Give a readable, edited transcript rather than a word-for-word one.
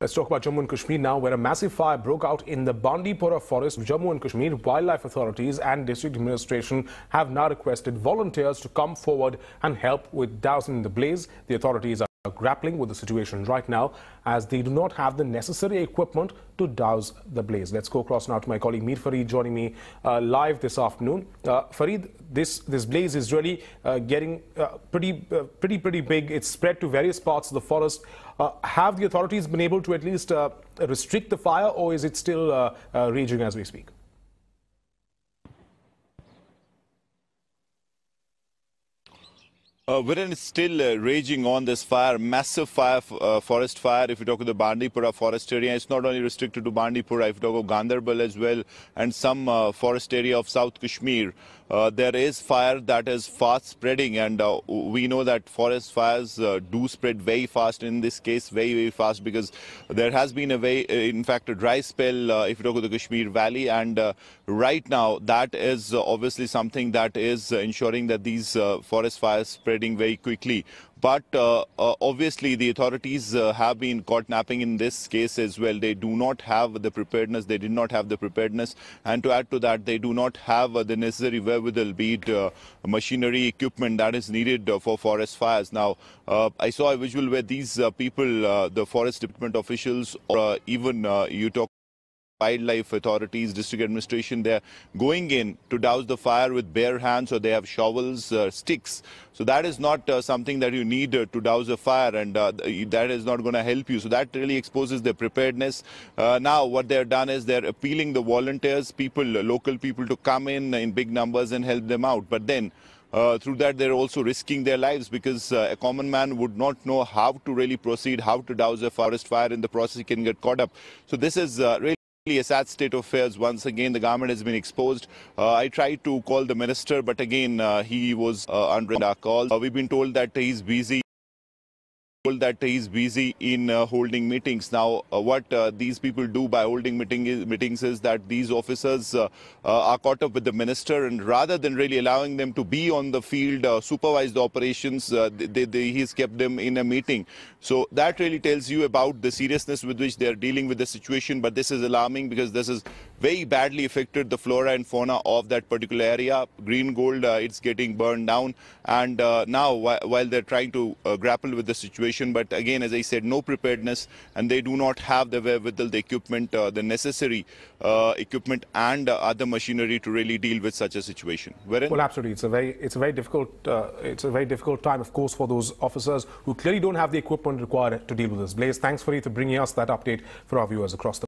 Let's talk about Jammu and Kashmir now, where a massive fire broke out in the Bandipora forest of Jammu and Kashmir. Wildlife authorities and district administration have now requested volunteers to come forward and help with dousing the blaze. The authorities are grappling with the situation right now as they do not have the necessary equipment to douse the blaze. Let's go across now to my colleague Mir Fareed joining me live this afternoon. Fareed, this blaze is really getting pretty big. It's spread to various parts of the forest. Have the authorities been able to at least restrict the fire, or is it still raging as we speak? Viren, is still raging on this fire, massive fire, forest fire. If you talk of the Bandipora forest area, it's not only restricted to Bandipora. If you talk of Ganderbal as well and some forest area of South Kashmir, there is fire that is fast spreading, and we know that forest fires do spread very fast. In this case, very fast, because there has been in fact, a dry spell. If you talk of the Kashmir Valley, and right now that is obviously something that is ensuring that these forest fires spreading very quickly. But obviously the authorities have been caught napping in this case as well. They do not have the preparedness. They did not have the preparedness. And to add to that, they do not have the necessary wherewithal, be it machinery, equipment that is needed for forest fires. Now, I saw a visual where these people, the forest department officials, or even you talk wildlife authorities, district administration, they're going in to douse the fire with bare hands, or they have shovels, sticks. So that is not something that you need to douse a fire, and that is not going to help you. So that really exposes their preparedness. Now what they're done is they're appealing the volunteers, people, local people, to come in big numbers and help them out. But then through that, they're also risking their lives, because a common man would not know how to really proceed, how to douse a forest fire. In the process, he can get caught up. So this is really a sad state of affairs. Once again, the government has been exposed. I tried to call the minister, but again, he was under our call. We've been told that he's busy. In holding meetings. Now, what these people do by holding meetings is that these officers are caught up with the minister, and rather than really allowing them to be on the field, supervise the operations, he's kept them in a meeting. So that really tells you about the seriousness with which they're dealing with the situation. But this is alarming, because this has very badly affected the flora and fauna of that particular area. Green gold, it's getting burned down, and now while they're trying to grapple with the situation. But again, as I said, no preparedness, and they do not have the wherewithal, the equipment, the necessary equipment and other machinery to really deal with such a situation. Well, absolutely, it's a very difficult time, of course, for those officers who clearly don't have the equipment required to deal with this blaze. Thanks, Fareed, for bringing us that update for our viewers across the